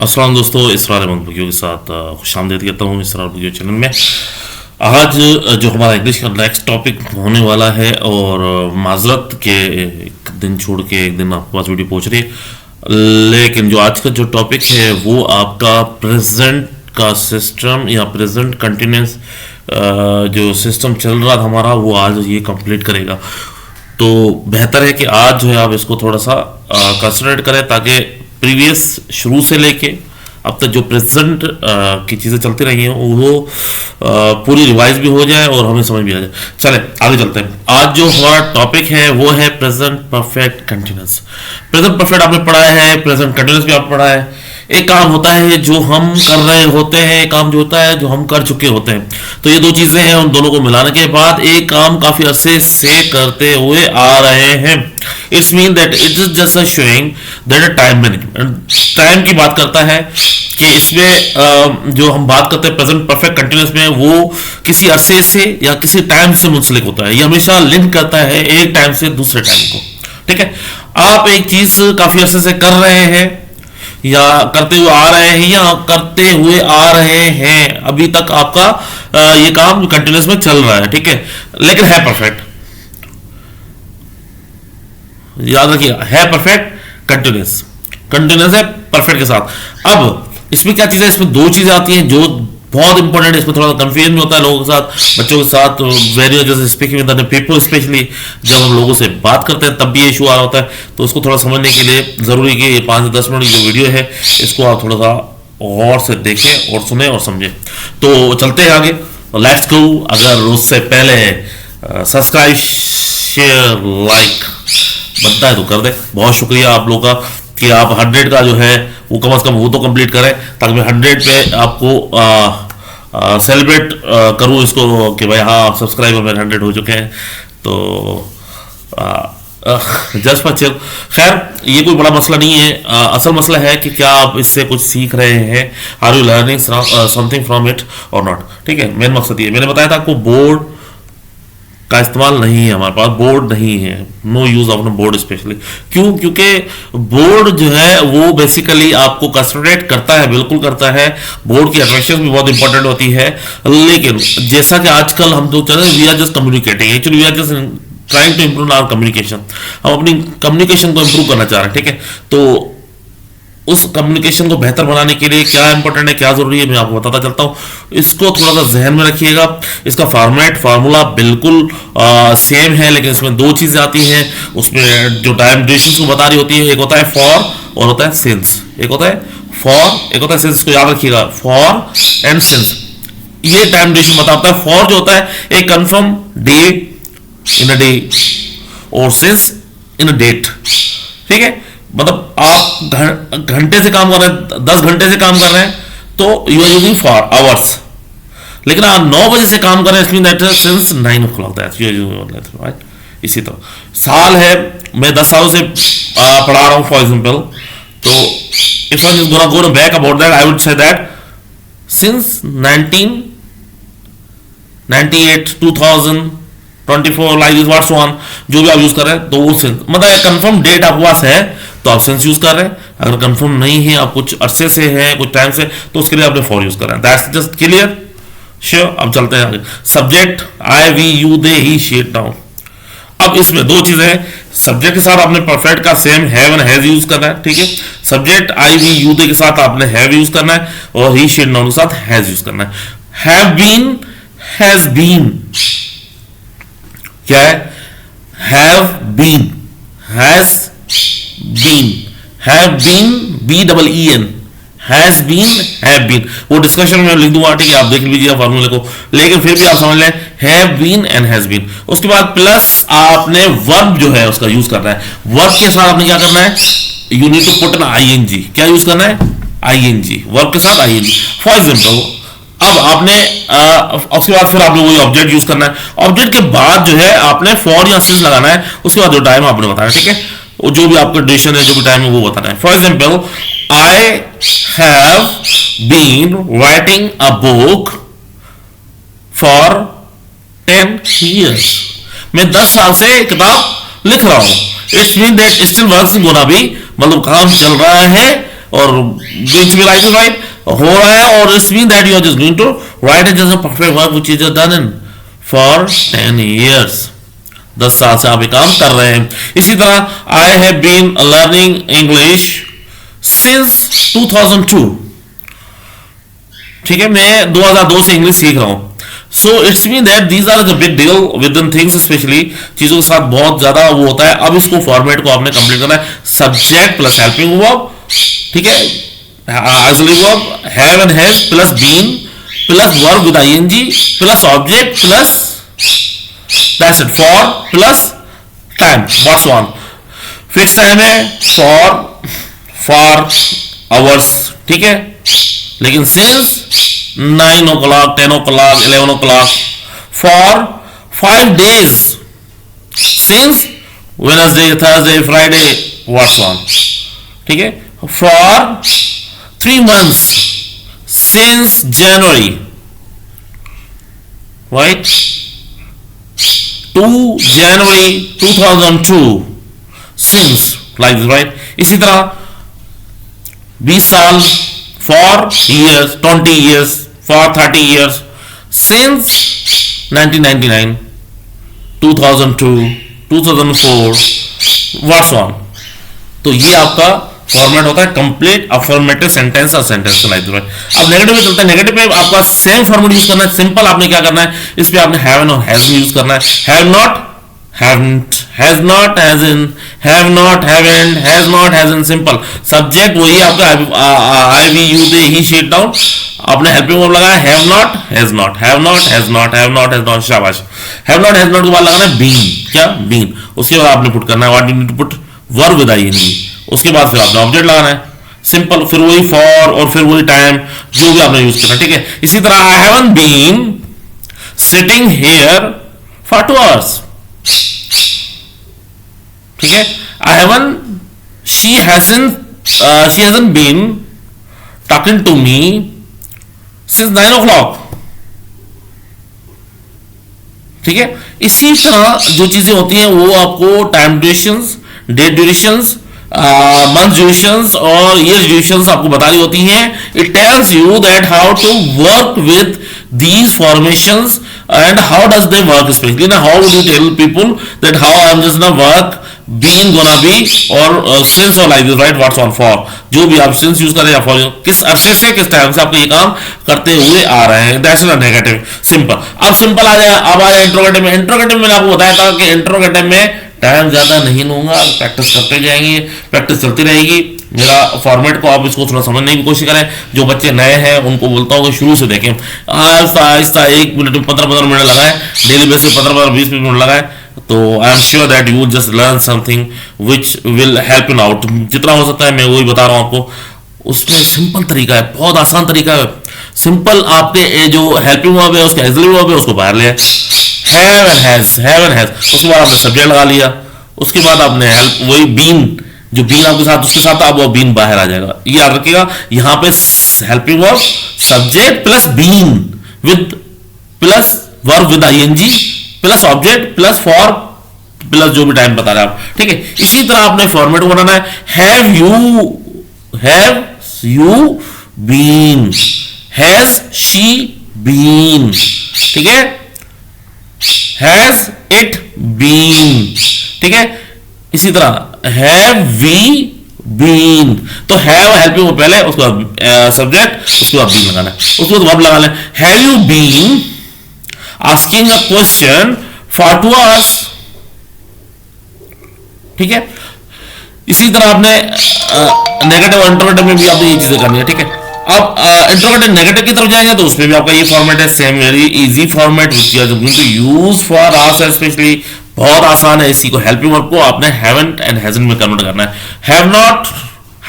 अस्सलाम दोस्तों, इसरार अहमद बुगियो के साथ खुशामदीद कहता हूँ इसरार बुगियो चैनल में। आज जो हमारा इंग्लिश का नेक्स्ट टॉपिक होने वाला है और माजरत के एक दिन छोड़ के एक दिन आपके पास वीडियो पहुँच रही है, लेकिन जो आज का जो टॉपिक है वो आपका प्रेजेंट का सिस्टम या प्रेजेंट कंटिन्यूस जो सिस्टम चल रहा था हमारा वो आज ये कंप्लीट करेगा। तो बेहतर है कि आज जो है आप इसको थोड़ा सा कंसंट्रेट करें ताकि प्रीवियस शुरू से लेके अब तक जो प्रेजेंट की चीज़ें चलती रही हैं वो पूरी रिवाइज भी हो जाए और हमें समझ भी आ जाए। चले आगे चलते हैं। आज जो हमारा टॉपिक है वो है present perfect continuous. Present perfect आपने पढ़ा है, प्रेजेंट कंटिन्यूस भी आपने पढ़ा है। एक काम होता है जो हम कर रहे होते हैं, एक काम जो होता है जो हम कर चुके होते हैं। तो ये दो चीजें हैं, उन दोनों को मिलाने के बाद एक काम काफी अरसे से करते हुए आ रहे हैं। It's mean that it is just a showing that a time management time की बात करता है कि इसमें जो हम बात करते हैं प्रेजेंट परफेक्ट कंटिन्यूस में वो किसी अरसे से या किसी टाइम से मुंसलिक होता है। ये हमेशा लिंक करता है एक टाइम से दूसरे टाइम को। ठीक है, आप एक चीज काफी अरसे से कर रहे हैं या करते हुए आ रहे हैं या करते हुए आ रहे हैं, अभी तक आपका ये काम कंटिन्यूस में चल रहा है। ठीक है, लेकिन है परफेक्ट, याद रखिएगा, है परफेक्ट कंटिन्यूस, कंटिन्यूस है परफेक्ट के साथ। अब इसमें क्या चीज़ है, इसमें दो चीज़ें आती हैं जो बहुत इंपॉर्टेंट है। इसमें थोड़ा कंफ्यूजन भी होता है लोगों के साथ, बच्चों के साथ, वेरी जैसे speaking with other people, specially जब हम लोगों से बात करते हैं तब भी ये इशू आ रहा होता है। तो उसको थोड़ा समझने के लिए ज़रूरी कि ये 5 से 10 मिनट की जो वीडियो है इसको आप थोड़ा सा गौर से देखें और सुने और समझें। तो चलते हैं आगे, लेट्स गो। अगर उससे पहले सब्सक्राइब शेयर लाइक बनता है तो कर दे। बहुत शुक्रिया आप लोगों का कि आप 100 का जो है वो कम से कम वो तो कंप्लीट करें ताकि मैं 100 पे आपको सेलिब्रेट करूँ इसको कि भाई हाँ आप सब्सक्राइबर मेरे 100 हो चुके हैं। तो जस्ट फॉर चिल। खैर ये कोई बड़ा मसला नहीं है। असल मसला है कि क्या आप इससे कुछ सीख रहे हैं, are you learning something from it और नॉट। ठीक है, मेन मकसद ये मैंने बताया था आपको, बोर्ड का इस्तेमाल नहीं है, हमारे पास बोर्ड नहीं है, no use of board specially. क्यों? क्योंकि बोर्ड जो है वो बेसिकली आपको कंसंट्रेट करता है, बिल्कुल करता है। बोर्ड की अट्रैक्शन भी बहुत इंपॉर्टेंट होती है, लेकिन जैसा कि आजकल हम तो चल रहे हैं, we are just communicating, actually we are just trying to improve our communication. हम अपनी कम्युनिकेशन को इम्प्रूव करना चाह रहे हैं। ठीक है, तो उस कम्युनिकेशन को बेहतर बनाने के लिए क्या इंपॉर्टेंट है, क्या जरूरी है, मैं आपको बताता चलता हूँ। इसको थोड़ा सा जहन में रखिएगा। इसका फार्मूला बिल्कुल सेम है, लेकिन इसमें दो चीजें आती हैं। उसमें जो टाइम ड्यूरेशन को बता रही होती है, एक होता है फॉर और होता है सिंस। एक होता है फॉर, एक होता है सिंस। को याद रखिएगा, फॉर एंड सिंस ये टाइम ड्यूरेशन बताता है। फॉर जो होता है एक confirm day in a day और सिंस इन अ डेट। ठीक है, मतलब आप घंटे से काम कर रहे हैं, 10 घंटे से काम कर रहे हैं तो you are using for hours. लेकिन आप 9 बजे से काम कर रहे हैं, that since 9 o'clock that you are using, right. इसी तरह साल है, मैं 10 सालों से पढ़ा रहा हूं फॉर एग्जांपल। तो if I gonna go back about that, I would say that since 1998 2024 like this what's one, जो भी आप यूज कर रहे हैं तो वो सिंस, मतलब कंफर्म डेट आपके पास है तो आप सिंस यूज कर रहे हैं। अगर कंफर्म नहीं है, आप कुछ अरसे से है, कुछ टाइम से, तो उसके लिए आपने फॉर यूज कर रहे हैं। That's just clear, sure. अब चलते हैं आगे। Subject I we you they he she it down. अब इसमें दो चीजें हैं। सब्जेक्ट के साथ आपने परफेक्ट का same have and has use करना है। ठीक है, subject I we you they के साथ आपने हैव यूज करना है और ही शी इट डाउन के साथ हैज यूज करना है। हैव बीन, हैज बीन क्या है? Have been, has been, have been, BEEN, has been, have been. वो डिस्कशन में लिख दूंगा, ठीक है, आप देख लीजिए फार्मूले को, लेकिन फिर भी आप समझ लें have been and has been. उसके बाद प्लस आपने वर्ब जो है उसका यूज करना है। वर्ब के साथ आपने क्या करना है? You need to put an ING। क्या यूज करना है? ING, वर्ब के साथ ING। फॉर एग्जाम्पल अब आपने उसके बाद फिर आपने वही ऑब्जेक्ट यूज करना है। ऑब्जेक्ट के बाद जो है आपने फॉर या सिंस लगाना है। उसके बाद जो टाइम आपने बताना है, ठीक है, जो भी आपका ड्यूरेशन है, जो भी टाइम है वो बताना है। For example I have been writing a book for 10 years। मैं 10 साल से किताब लिख रहा हूं। It's mean that still works gonna be, मतलब काम चल रहा है और going to be right write हो रहा है, और it's mean that you are just going to write it as a perfect verb which is done in for 10 years. 10 साल से आप ये काम कर रहे हैं. इसी तरह I have been learning English since 2002. ठीक है, मैं 2002 से इंग्लिश सीख रहा हूं. So it's mean that these are the big deal with in things, specially चीजों के साथ बहुत ज्यादा वो होता है. अब इसको फॉर्मेट को आपने कंप्लीट करना है. सब्जेक्ट प्लस हेल्पिंग वर्ब, ठीक है, auxiliary verb, have and has plus been plus verb with ING plus object plus that's it, for plus time. What's one fix time है फॉर आवर्स, ठीक है, लेकिन since 9 o'clock 10 o'clock 11 o'clock for 5 days, since Wednesday Thursday Friday, what's on, ठीक है, for 3 months since January, right, to January 2002, since, like this, right. इसी तरह 20 साल for years, 20 years, for 30 years, since 1999, 2002, 2004, what's on. तो ये आपका format होता है कंप्लीट अफर्मेटिव सेंटेंस और सेंटेंस लाइक दैट. अब नेगेटिव में चलते हैं. नेगेटिव में आपका सेम फॉर्मेट यूज करना है. सिंपल आपने क्या करना है, इस पे आपने हैव और हैज यूज करना है. Have not, haven't, has not, hasn't, have not, haven't, has not, hasn't. Simple. Subject वही आपका I we you they he she it down. आपने हेल्पिंग वर्ब लगाया have not, has not, have not, has not, have not, has not. शाबाश. Have not, has not के बाद लगाना है been. क्या बीन. उसके बाद आपने पुट करना है what you need to put verb with ING. उसके बाद फिर आपने ऑब्जेक्ट लगाना है. सिंपल. फिर वही फॉर और फिर वही टाइम जो भी आपने यूज करना है. ठीक है. इसी तरह I haven't been sitting here for 2 hours. ठीक है. I haven't, she hasn't been talking to me since 9 o'clock. ठीक है. इसी तरह जो चीजें होती हैं वो आपको time durations, date durations, month durations और ईयर ड्यूरेशंस आपको बता रही होती हैं. It tells you that how to work with these formations and how does they work, especially now how would you tell people that how I am just gonna work, being gonna be or since or like this, right. what's on for, जो भी आप since use करें या for किस अरसे से किस time से आपको ये काम करते हुए आ रहे हैं. That's not negative. सिंपल. अब सिंपल आ जाए. अब आ जाए इंट्रोगेटिव में. इंट्रोगेटिव में आपको बताया था कि इंट्रोगेटिव में टाइम ज्यादा नहीं लूंगा, प्रैक्टिस करते जाएंगे, प्रैक्टिस चलती रहेगी. मेरा फॉर्मेट को आप इसको थोड़ा समझने की कोशिश करें. जो बच्चे नए हैं उनको बोलता हूँ कि शुरू से देखें. आहिस्ता आहिस्ता 1 मिनट में 15-15 मिनट लगाएं. डेली बेसिस 15-20 मिनट लगाएं. तो आई am sure that you just learn something which will help you out. जितना हो सकता है मैं वही बता रहा हूँ आपको. उसमें सिंपल तरीका है, बहुत आसान तरीका है. सिंपल. आपके जो हेल्पिंग वर्ब है उसका ऑक्सिलरी वर्ब है उसको बाहर ले. Have and has, have and has. उसके बाद आपने सब्जेक्ट लगा लिया. उसके बाद आपने हेल्प, वही बीन, जो बीन आपके साथ उसके साथ आप वो बीन बाहर आ जाएगा. ये याद रखिएगा. यहां पे helping verb subject plus been with plus verb with ING plus object plus for plus जो भी टाइम बता रहे हैं आप. ठीक है. इसी तरह आपने फॉर्मेट को बनाना है. Have you been, has she been. ठीक है. Has it been. ठीक है. इसी तरह हैव वी बीन. तो हैव हेल्पिंग वो पहले, उसके बाद सब्जेक्ट, उसके बाद बीन लगाना है. उसके बाद वर्ब लगा लें. Have you been asking a question for 2 hours. ठीक है. इसी तरह आपने नेगेटिव और इंट्रोगेटिव में भी आपने ये चीजें करनी है. ठीक है. अब इंट्रोगेटिव नेगेटिव की तरफ जाएंगे तो उसमें भी आपका ये फॉर्मेट है. Same very easy format which you are going to use for hour specially. बहुत आसान है. इसी को हेल्पिंग वर्ब को आपने हैवंट एंड हैजंट में कन्वर्ट करना है. Have not,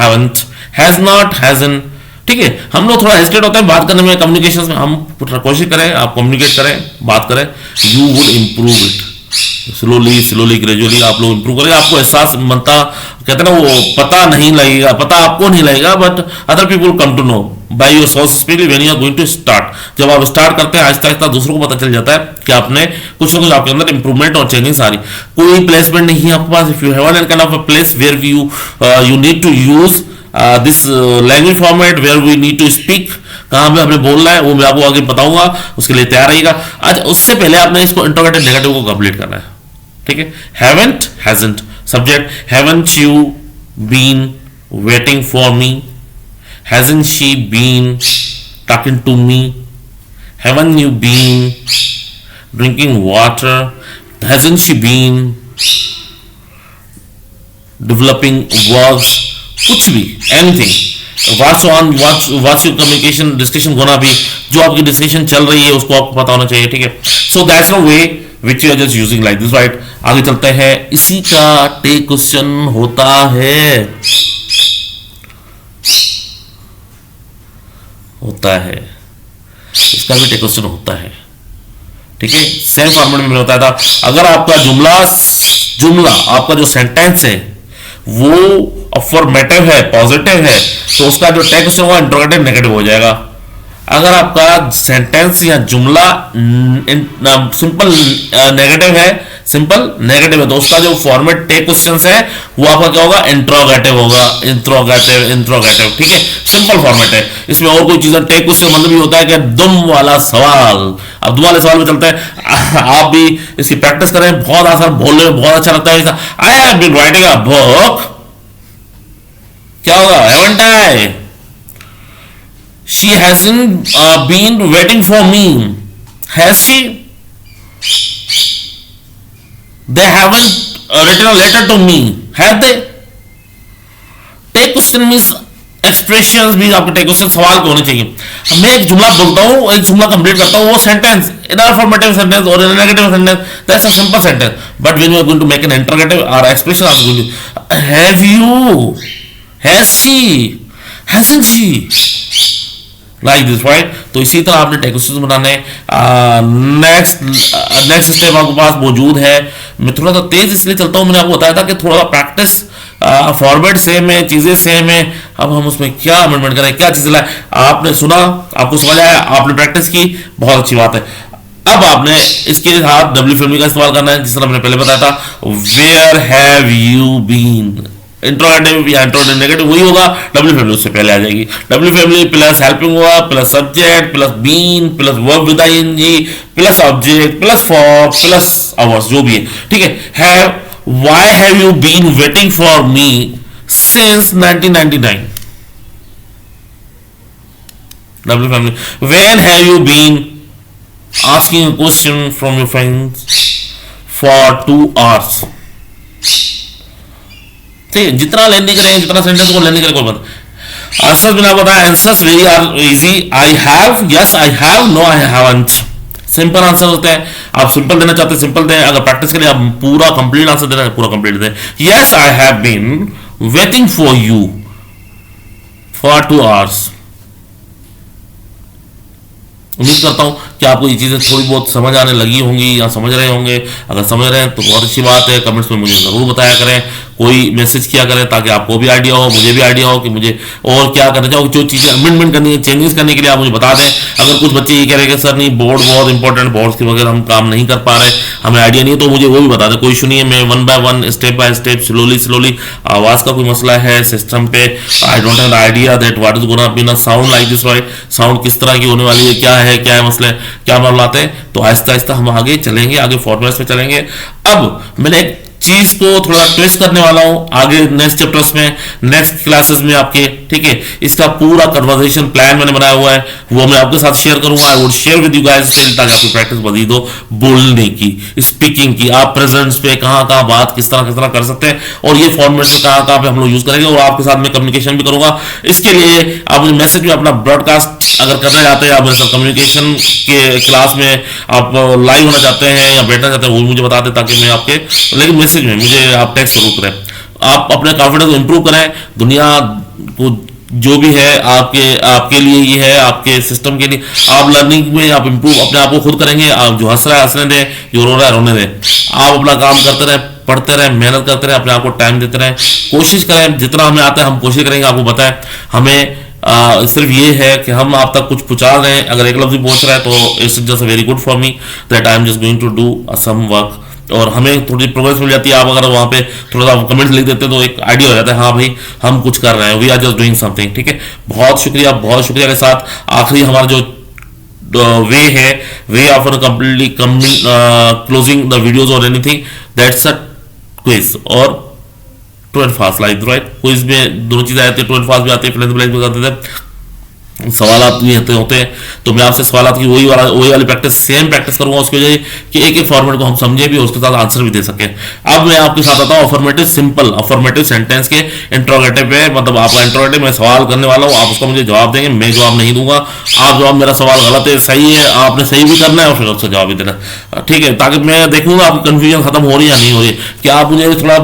haven't, has not, hasn't. ठीक है. हम लोग थोड़ा हेजिटेट होते हैं बात करने में, कम्युनिकेशन में. हम कोशिश करें, आप कम्युनिकेट करें, बात करें. You would improve it slowly gradually. आप लोग इंप्रूव करेंगे. आपको एहसास बनता, कहते हैं ना, वो पता नहीं लगेगा, पता आपको नहीं लगेगा, but other people come to know by your source specially when you are going to start. जब आप स्टार्ट करते हैं आहिस्ता आहिस्ता दूसरों को पता चल जाता है कि आपने कुछ ना कुछ आपके अंदर इंप्रूवमेंट और चेंजिंग आ रही. कोई प्लेसमेंट नहीं है आपके पास. If you have an kind of a place where you need to use this language format where we need to speak, कहां पे हमें बोलना है वो मैं आपको आगे बताऊंगा, उसके लिए तैयार रहिएगा। अच्छा, उससे पहले आपने इसको इंट्रोगेटिव नेगेटिव को कंप्लीट करना है, ठीक है। Haven't, hasn't, subject haven't you been waiting for me, hasn't she been talking to me, haven't you been drinking water, hasn't she been developing works, कुछ भी, anything, what's on what's your communication discussion gonna be, जो आपकी discussion चल रही है उसको आपको पता होना चाहिए, ठीक है। So that's no way which you are just using like this, right. आगे चलते हैं, इसी का टेक क्वेश्चन होता है, इसका भी टेक क्वेश्चन होता है, ठीक है। सेम फॉर्मेट में मैंने बताया था, अगर आपका जुमला आपका जो सेंटेंस है वो अफर्मेटिव है, पॉजिटिव है, तो उसका जो टेक क्वेश्चन होगा इंट्रोगेटिव नेगेटिव हो जाएगा। अगर आपका सेंटेंस या जुमला सिंपल नेगेटिव है, तो उसका जो फॉर्मेट टेक क्वेश्चन है वो आपका क्या होगा, इंट्रोगेटिव होगा, इंट्रोगेटिव, ठीक है। सिंपल फॉर्मेट है, इसमें और कोई चीज, टेक क्वेश्चन मतलब ये होता है कि दुम वाला सवाल। अब दुम वाले सवाल में चलते हैं, आप भी इसकी प्रैक्टिस करें, बहुत आसान, बोलने में बहुत अच्छा लगता है। I have been writing a book, क्या होगा, haven't I, she hasn't been waiting for me, has she, they haven't written a letter to me, have they? Tag question means expressions भी आपके टेक क्वेश्चन सवाल के होने चाहिए। मैं एक जुमला बोलता हूं, एक जुमला कंप्लीट करता हूं, वो सेंटेंस इन अफर्मेटिव सेंटेंस और in negative sentence, that's a simple sentence, but when you are going to make an interrogative और expression are going to have you, has she, hasn't she, like this, right. तो इसी तरह आपने tag question बनाने, next step आपके पास मौजूद है। मैं थोड़ा सा तेज इसलिए चलता हूं, मैंने आपको बताया था कि थोड़ा सा प्रैक्टिस, फॉर्मेट सेम है, चीजें सेम है, अब हम उसमें क्या अमेंडमेंट करें, क्या चीजें लाए। आपने सुना, आपको समझ आया, आपने प्रैक्टिस की, बहुत अच्छी बात है। अब आपने इसके साथ डब्ल्यू फैमिली का इस्तेमाल करना है, जिस तरह मैंने पहले बताया था, where have you been, interrogative या इंट्रोगेटिव नेगेटिव वही होगा, डब्ल्यू फैमिली उससे पहले आ जाएगी। डब्ल्यू फैमिली प्लस हेल्पिंग हुआ, plus subject, plus been, plus verb with ING, plus object, plus for, plus hours, जो भी है, ठीक है। Have, why have you been waiting for me since 1999, W family. When have you been asking a question from your friends for 2 hours, ठीक है। जितना लेने करें, जितना सेंटेंस को लेने करें, कोई बात। आंसर बिना बताया, answers very are easy, I have, yes I have, no I haven't, simple answer होते हैं। आप सिंपल देना चाहते हैं सिंपल दें, अगर प्रैक्टिस के लिए आप पूरा कंप्लीट आंसर देना है पूरा कंप्लीट दें। Yes I have been waiting for you for 2 hours। उम्मीद करता हूं कि आपको ये चीजें थोड़ी बहुत समझ आने लगी होंगी या समझ रहे होंगे। अगर समझ रहे हैं तो बहुत अच्छी बात है, कमेंट्स में मुझे जरूर बताया करें, कोई मैसेज किया करें, ताकि आपको भी आइडिया हो, मुझे भी आइडिया हो कि मुझे और क्या करना चाहिए, जो चीजें अमेंडमेंट करनी है, चेंजेस करने के लिए आप मुझे बता दें। अगर कुछ बच्चे ये कह रहे हैं कि सर नहीं, बोर्ड बहुत इंपॉर्टेंट, बोर्ड्स के बगैर हम काम नहीं कर पा रहे, हमें आइडिया नहीं है, तो मुझे वो भी बता दें, कोई इशू नहीं है। मैं 1 by 1 step by step, slowly, आवाज का कोई मसला है सिस्टम पे, I don't have the idea that what is gonna be ना sound like this, right, sound किस तरह की होने वाली है, क्या है मसले, क्या मामला आते हैं, तो आहिस्ता आहिस्ता हम आगे चलेंगे, आगे फॉर्मेट्स में चलेंगे। अब मैंने एक चीज को थोड़ा ट्विस्ट करने वाला हूं आगे नेक्स्ट चैप्टर्स में, नेक्स्ट क्लासेस में आपके, ठीक है। इसका पूरा कन्वर्सेशन प्लान मैंने बनाया हुआ है, वो मैं आपके साथ शेयर करूंगा। I would share with you guys, ताकि आपकी प्रैक्टिस मजीद हो बोलने की, स्पीकिंग की, आप प्रेजेंट्स पे कहां बात किस तरह कर सकते हैं, और ये फॉर्मेट में कहां पे हम लोग यूज करेंगे, और आपके साथ में कम्युनिकेशन भी करूंगा। इसके लिए आप मुझे मैसेज में अपना ब्रॉडकास्ट अगर करना चाहते हैं, आप मेरे साथ कम्युनिकेशन के क्लास में आप लाइव होना चाहते हैं या बैठना चाहते हैं, वो मुझे बता दें, ताकि मैं आपके, लेकिन मैसेज में मुझे आप टेक्स्ट जरूर करें। आप अपने कॉन्फिडेंस को इंप्रूव करें, दुनिया को जो भी है आपके लिए ये है, आपके सिस्टम के लिए, आप लर्निंग में आप इंप्रूव अपने आप को खुद करेंगे। आप जो हंस रहा है हंसने दें, जो रो रहा है रोने दें, आप अपना काम करते रहें, पढ़ते रहें, मेहनत करते रहें, अपने आप को टाइम देते रहें, कोशिश करें, जितना हमें आता है हम कोशिश करेंगे आपको बताएं। हमें सिर्फ ये है कि हम आप तक कुछ पहुंचा रहे हैं, अगर एक लफ्ज भी पहुंच रहा है तो it's just very good for me that I am just going to do some work और हमें थोड़ी प्रोग्रेस मिल जाती है। आप अगर वहाँ पे थोड़ा सा कमेंट्स लिख देते हैं तो एक आइडिया हो जाता है, हाँ भाई हम कुछ कर रहे हैं, we are just doing something. ठीक है, बहुत शुक्रिया के साथ आखिरी हमारा जो वे है, way of completely closing the videos और एनीथिंग, दैट्स अ क्विज और true and fast, like right. Quiz में दोनों चीजें आती है, ट्रू एंड फास्ट भी आती है, फ्रेंड्स ब्लैंक भी आते थे, सवाल भी होते हैं। तो मैं आपसे सवाल की वही वाली प्रैक्टिस, सेम प्रैक्टिस करूंगा उसकी वजह कि एक एक फॉर्मेट को हम समझे भी और उसके साथ आंसर भी दे सके। अब मैं आपके साथ आता हूँ अफर्मेटिव, सिंपल अफर्मेटिव सेंटेंस के इंट्रोगेटिव पे, मतलब आपका इंट्रोगेटिव, मैं सवाल करने वाला हूँ, आप उसका मुझे जवाब देंगे, मैं जवाब नहीं दूंगा। आप जवाब, मेरा सवाल गलत है सही है, आपने सही भी करना है और फिर उसका जवाब भी देना, ठीक है, ताकि मैं देखूंगा आपकी कंफ्यूजन खत्म हो रही है या नहीं हो रही। क्या आप मुझे थोड़ा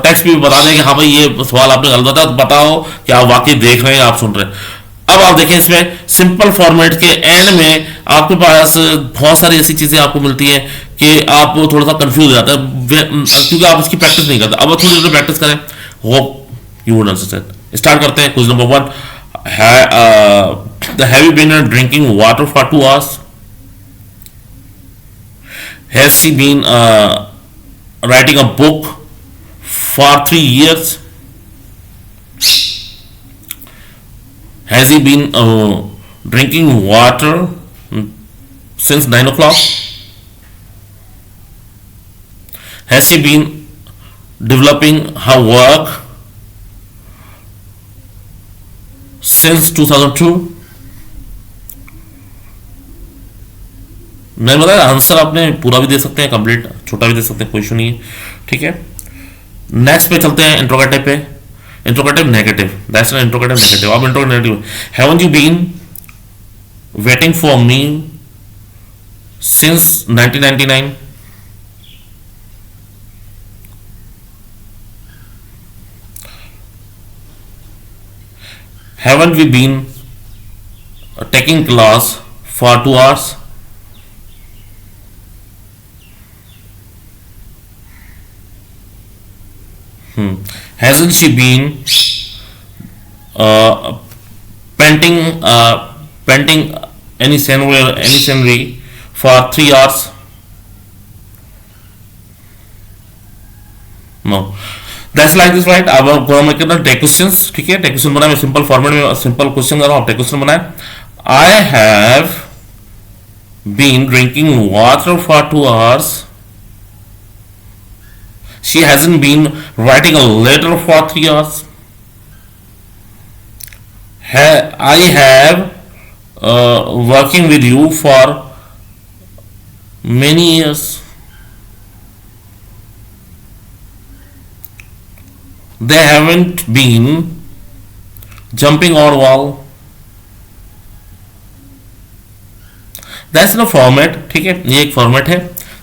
टेक्स्ट भी बता दें कि हाँ भाई ये सवाल आपने गलत बताया, तो बताओ कि आप वाकई देख रहे हैं, आप सुन रहे हैं। अब आप देखें इसमें सिंपल फॉर्मेट के एंड में आपके पास बहुत सारी ऐसी चीजें आपको मिलती हैं कि आप थोड़ा सा कंफ्यूज हो जाता है क्योंकि आप इसकी प्रैक्टिस नहीं करते। अब थोड़ी थोड़ी प्रैक्टिस करें, hope you would understand. Start करते हैं quiz number 1। Have you been drinking water for 2 hours? Has she been writing a book for 3 years? Has he been drinking water since 9 o'clock? Has she been developing her work since 2002? मैंने बताया answer आपने पूरा भी दे सकते हैं, complete छोटा भी दे सकते हैं, कोई इशू नहीं है। ठीक है, नेक्स्ट पे चलते हैं इंट्रोगेटिव पे। Interrogative negative, that's an interrogative negative. अब interrogative negative, haven't you been waiting for me since 1999? Haven't we been taking class for 2 hours? Hasn't she been painting any scenery for 3 hours? No. That's like this, right? अब हम कितना take questions, ठीक है, take question बनाए, मैं simple format में simple question कर रहा हूँ, टेक क्वेश्चन बनाए। I have been drinking water for 2 hours. She hasn't been writing a letter for 3 hours. I have working with you for many years. They haven't been jumping on wall. That's the format, ठीक है, ये एक format है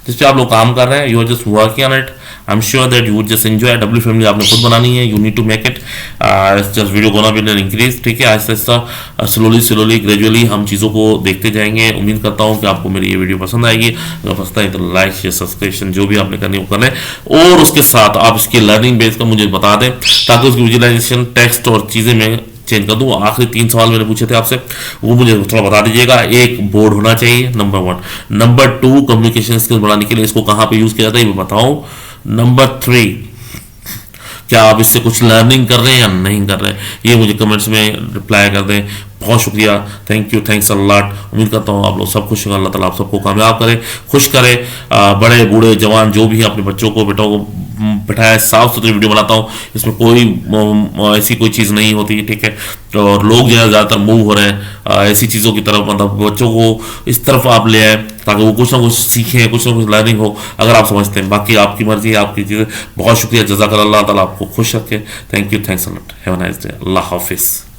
जिस पे आप लोग काम कर रहे हैं। You are just working on it. I am sure that you would just enjoy. W family आपने खुद बनानी है, you need to make it just video gonna be increase, ठीक है। आहिस्ता आहिस्ता स्लोली ग्रेजुअली हम चीज़ों को देखते जाएंगे। उम्मीद करता हूँ कि आपको मेरी ये वीडियो पसंद आएगी। अगर पसंद आए तो लाइक शेयर सब्सक्रिप्शन जो भी आपने करनी है वो करें, और उसके साथ आप इसकी लर्निंग बेस का मुझे बता दें ताकि उसकी विजुअलाइजेशन टेक्स्ट और चीज़ें मैं चेंज कर दूँ। आखिरी 3 सवाल मैंने पूछे थे आपसे, वो मुझे थोड़ा बता दीजिएगा। एक बोर्ड होना चाहिए, नंबर 1। नंबर 2, कम्युनिकेशन स्किल्स बढ़ाने के लिए इसको कहाँ पे यूज किया जाता है ये मैं बताऊँ। नंबर 3, क्या आप इससे कुछ लर्निंग कर रहे हैं या नहीं कर रहे हैं, ये मुझे कमेंट्स में रिप्लाई कर दें। बहुत शुक्रिया, thank you, thanks a lot. उम्मीद करता हूँ आप लोग सब खुश होंगे। अल्लाह ताला आप सबको कामयाब करे, खुश करे। बड़े बूढ़े जवान जो भी अपने बच्चों को बेटों को बैठाया, साफ सुथरी वीडियो बनाता हूँ, इसमें कोई ऐसी कोई चीज़ नहीं होती, ठीक है। और लोग जो है ज़्यादातर मूव हो रहे हैं ऐसी चीज़ों की तरफ, मतलब बच्चों को इस तरफ आप ले आए ताकि वो कुछ ना कुछ सीखें, कुछ ना कुछ लर्निंग हो, अगर आप समझते हैं। बाकी आपकी मर्जी है, आपकी चीज़ें। बहुत शुक्रिया, जज़ाकल्लाह, अल्लाह ताला आपको खुश रखे। Thank you, thanks a lot, have a nice day, Allah हाफिज़।